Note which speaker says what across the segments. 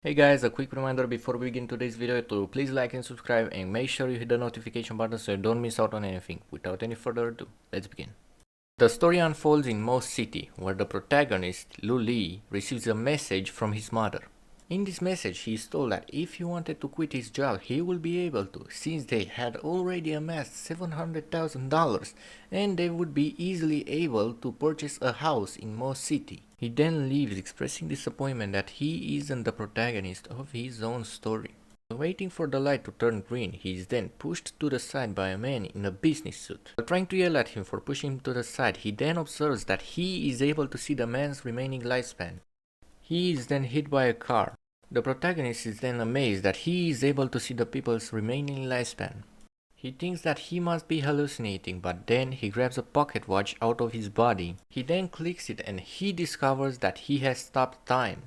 Speaker 1: Hey guys, a quick reminder before we begin today's video to please like and subscribe and make sure you hit the notification button so you don't miss out on anything. Without any further ado, let's begin. The story unfolds in Moss City, where the protagonist, Lu Li, receives a message from his mother. In this message, he is told that if he wanted to quit his job, he will be able to, since they had already amassed $700,000 and they would be easily able to purchase a house in Moss City. He then leaves, expressing disappointment that he isn't the protagonist of his own story. Waiting for the light to turn green, he is then pushed to the side by a man in a business suit. While trying to yell at him for pushing him to the side, he then observes that he is able to see the man's remaining lifespan. He is then hit by a car. The protagonist is then amazed that he is able to see the people's remaining lifespan. He thinks that he must be hallucinating, but then he grabs a pocket watch out of his body. He then clicks it and he discovers that he has stopped time.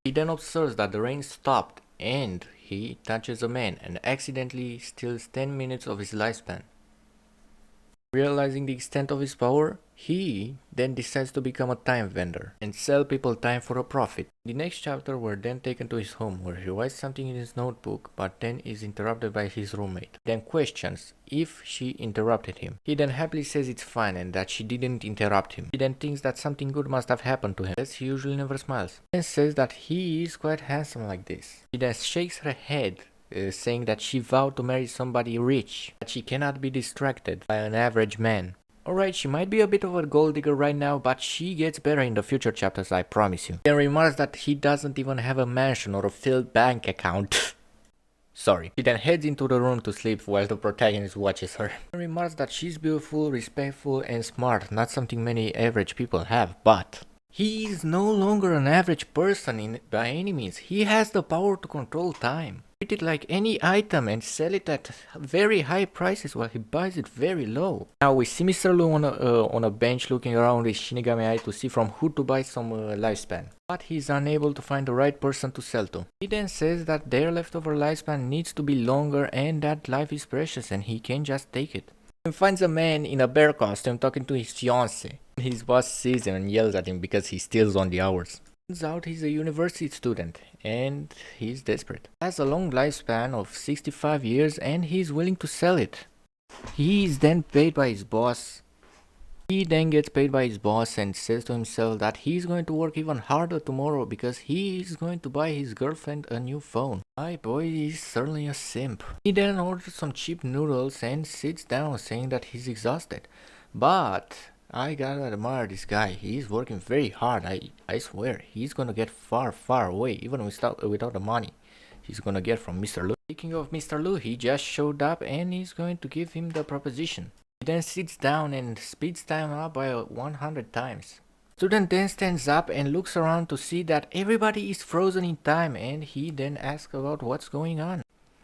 Speaker 1: He then observes that the rain stopped and he touches a man and accidentally steals 10 minutes of his lifespan. Realizing the extent of his power, he then decides to become a time vendor and sell people time for a profit. The next chapter, we're then taken to his home where he writes something in his notebook but then is interrupted by his roommate. Then questions if she interrupted him. He then happily says it's fine and that she didn't interrupt him. He then thinks that something good must have happened to him, as he usually never smiles. He then says that he is quite handsome like this. He then shakes her head, saying that she vowed to marry somebody rich, that she cannot be distracted by an average man. Alright, she might be a bit of a gold digger right now, but she gets better in the future chapters, I promise you. He remarks that he doesn't even have a mansion or a filled bank account. Sorry. She then heads into the room to sleep while the protagonist watches her. He remarks that she's beautiful, respectful, and smart, not something many average people have, but he is no longer an average person by any means. He has the power to control time. Treat it like any item and sell it at very high prices while he buys it very low. Now we see Mr. Lu on a bench looking around with Shinigami Eye to see from who to buy some lifespan. But he's unable to find the right person to sell to. He then says that their leftover lifespan needs to be longer and that life is precious and he can just take it. He finds a man in a bear costume talking to his fiancée. His boss sees him and yells at him because he steals on the hours. Turns out he's a university student and he's desperate. He has a long lifespan of 65 years and he's willing to sell it. He is then paid by his boss. He then gets paid by his boss and says to himself that he's going to work even harder tomorrow because he is going to buy his girlfriend a new phone. My boy is certainly a simp. He then orders some cheap noodles and sits down saying that he's exhausted. But I gotta admire this guy. He's working very hard. I swear, he's gonna get far, far away, even without the money he's gonna get from Mr. Lu. Speaking of Mr. Lu, he just showed up and he's going to give him the proposition. He then sits down and speeds time up by 100 times. Student then stands up and looks around to see that everybody is frozen in time and he then asks about what's going on.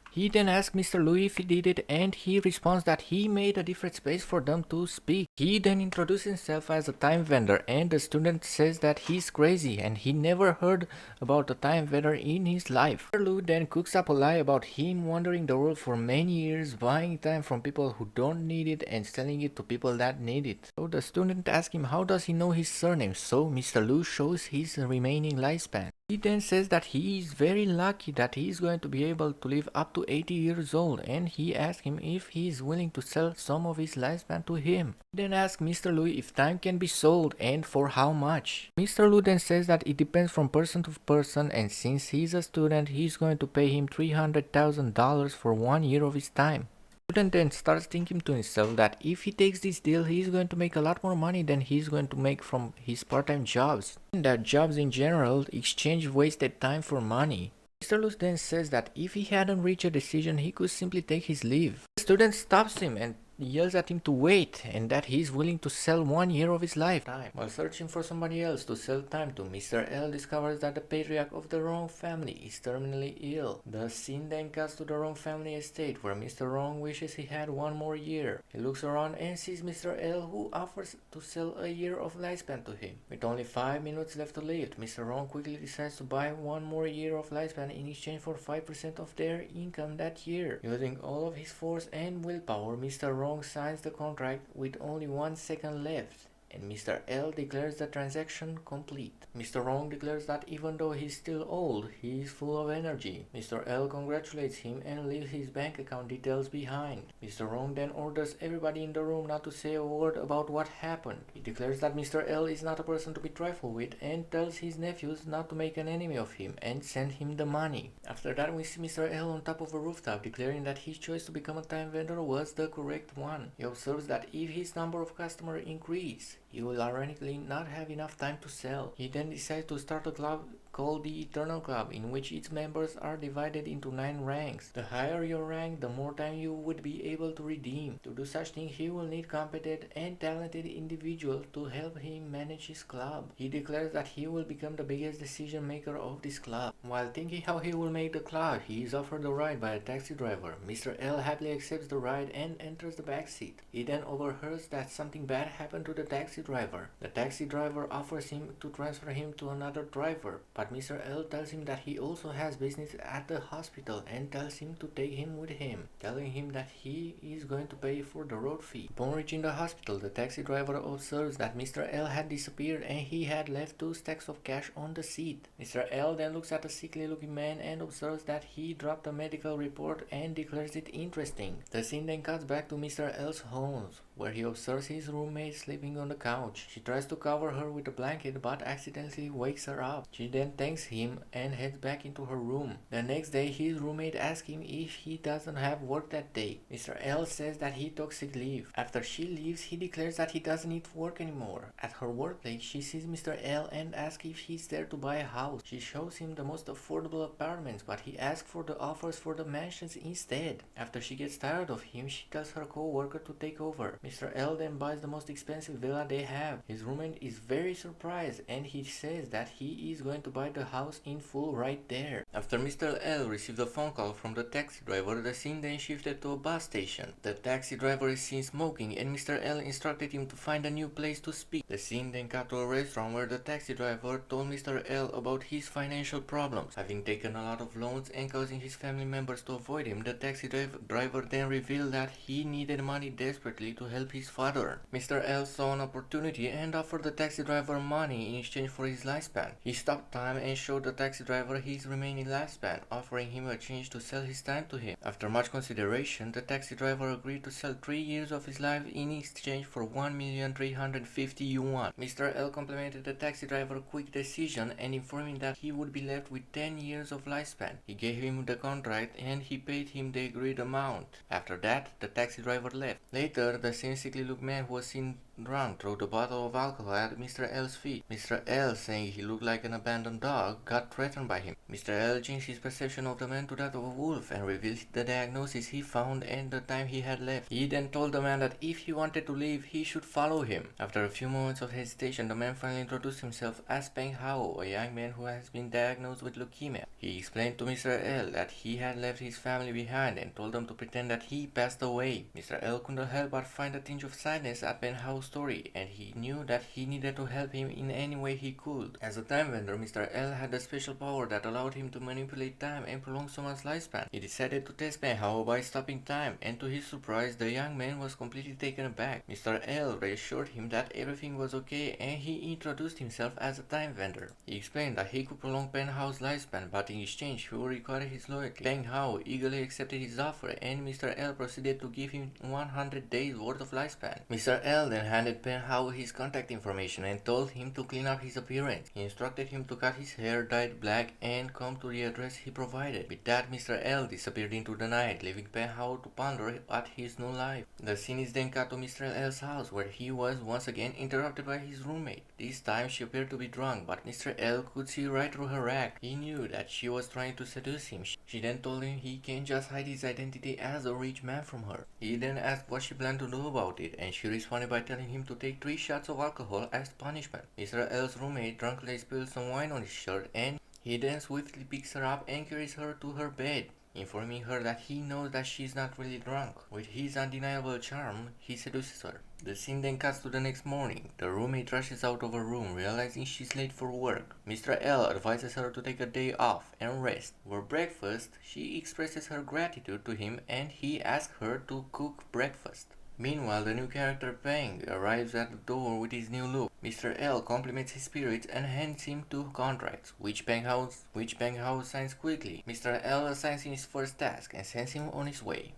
Speaker 1: He then asks Mr. Louis if he did it and he responds that he made a different space for them to speak. He then introduces himself as a time vendor and the student says that he's crazy and he never heard about a time vendor in his life. Mr. Lou then cooks up a lie about him wandering the world for many years, buying time from people who don't need it and selling it to people that need it. So the student asks him how does he know his surname, so Mr. Lou shows his remaining lifespan. He then says that he is very lucky that he is going to be able to live up to 80 years old and he asks him if he is willing to sell some of his lifespan to him. He then asks Mr. Louis if time can be sold and for how much. Mr. Lu then says that it depends from person to person and since he is a student he is going to pay him $300,000 for 1 year of his time. The student then starts thinking to himself that if he takes this deal, he's going to make a lot more money than he's going to make from his part-time jobs. And that jobs in general exchange wasted time for money. Mr. Luz then says that if he hadn't reached a decision, he could simply take his leave. The student stops him and yells at him to wait and that he is willing to sell 1 year of his lifetime. While searching for somebody else to sell time to, Mr. L discovers that the patriarch of the Wrong family is terminally ill. The scene then cuts to the Wrong family estate where Mr. Wrong wishes he had 1 more year. He looks around and sees Mr. L who offers to sell a year of lifespan to him. With only 5 minutes left to live, Mr. Wrong quickly decides to buy 1 more year of lifespan in exchange for 5% of their income that year. Using all of his force and willpower, Mr. Wrong signs the contract with only 1 second left and Mr. L declares the transaction complete. Mr. Wrong declares that even though he's still old, he is full of energy. Mr. L congratulates him and leaves his bank account details behind. Mr. Wrong then orders everybody in the room not to say a word about what happened. He declares that Mr. L is not a person to be trifled with and tells his nephews not to make an enemy of him and send him the money. After that, we see Mr. L on top of a rooftop declaring that his choice to become a time vendor was the correct one. He observes that if his number of customers increase, he will ironically not have enough time to sell. He then decides to start a club called the Eternal Club, in which its members are divided into 9 ranks. The higher your rank, the more time you would be able to redeem. To do such thing, he will need competent and talented individuals to help him manage his club. He declares that he will become the biggest decision maker of this club. While thinking how he will make the club, he is offered a ride by a taxi driver. Mr. L happily accepts the ride and enters the back seat. He then overhears that something bad happened to the taxi driver. The taxi driver offers him to transfer him to another driver, but Mr. L tells him that he also has business at the hospital and tells him to take him with him, telling him that he is going to pay for the road fee. Upon reaching the hospital, the taxi driver observes that Mr. L had disappeared and he had left 2 stacks of cash on the seat. Mr. L then looks at the sickly looking man and observes that he dropped a medical report and declares it interesting. The scene then cuts back to Mr. L's home, where he observes his roommate sleeping on the couch. She tries to cover her with a blanket but accidentally wakes her up. She then thanks him and heads back into her room. The next day, his roommate asks him if he doesn't have work that day. Mr. L says that he took sick leave. After she leaves, he declares that he doesn't need to work anymore. At her workplace, she sees Mr. L and asks if he's there to buy a house. She shows him the most affordable apartments, but he asks for the offers for the mansions instead. After she gets tired of him, she tells her co-worker to take over. Mr. L then buys the most expensive villa they have. His roommate is very surprised and he says that he is going to buy the house in full right there. After Mr. L received a phone call from the taxi driver, the scene then shifted to a bus station. The taxi driver is seen smoking and Mr. L instructed him to find a new place to speak. The scene then cut to a restaurant where the taxi driver told Mr. L about his financial problems. Having taken a lot of loans and causing his family members to avoid him, the taxi driver then revealed that he needed money desperately to help his father. Mr. L saw an opportunity and offered the taxi driver money in exchange for his lifespan. He stopped time and showed the taxi driver his remaining lifespan, offering him a chance to sell his time to him. After much consideration, the taxi driver agreed to sell 3 years of his life in exchange for 1,350,000 yuan. Mr. L complimented the taxi driver's quick decision and informed him that he would be left with 10 years of lifespan. He gave him the contract and he paid him the agreed amount. After that, the taxi driver left. Later, the same sickly looking man who was seen drunk threw the bottle of alcohol at Mr. L's feet. Mr. L, saying he looked like an abandoned dog, got threatened by him. Mr. L changed his perception of the man to that of a wolf and revealed the diagnosis he found and the time he had left. He then told the man that if he wanted to leave, he should follow him. After a few moments of hesitation, the man finally introduced himself as Peng Hao, a young man who has been diagnosed with leukemia. He explained to Mr. L that he had left his family behind and told them to pretend that he passed away. Mr. L couldn't help but find a tinge of sadness at Peng Hao's story, and he knew that he needed to help him in any way he could. As a time vendor, Mr. L had a special power that allowed him to manipulate time and prolong someone's lifespan. He decided to test Peng Hao by stopping time, and to his surprise, the young man was completely taken aback. Mr. L reassured him that everything was okay, and he introduced himself as a time vendor. He explained that he could prolong Peng Hao's lifespan, but in exchange he would require his loyalty. Peng Hao eagerly accepted his offer, and Mr. L proceeded to give him 100 days worth of lifespan. Mr. L then handed Peng Hao his contact information and told him to clean up his appearance. He instructed him to cut his hair, dye it black, and come to the address he provided. With that, Mr. L disappeared into the night, leaving Peng Hao to ponder at his new life. The scene is then cut to Mr. L's house, where he was once again interrupted by his roommate. This time she appeared to be drunk, but Mr. L could see right through her act. He knew that she was trying to seduce him. She then told him he can't just hide his identity as a rich man from her. He then asked what she planned to do about it, and she responded by telling him to take 3 shots of alcohol as punishment. Mr. L's roommate drunkenly spilled some wine on his shirt, and he then swiftly picks her up and carries her to her bed, informing her that he knows that she's not really drunk. With his undeniable charm, he seduces her. The scene then cuts to the next morning. The roommate rushes out of her room, realizing she's late for work. Mr. L advises her to take a day off and rest. For breakfast, she expresses her gratitude to him and he asks her to cook breakfast. Meanwhile, the new character Peng arrives at the door with his new look. Mr. L compliments his spirits and hands him two contracts, which Peng Hao signs quickly. Mr. L assigns him his first task and sends him on his way.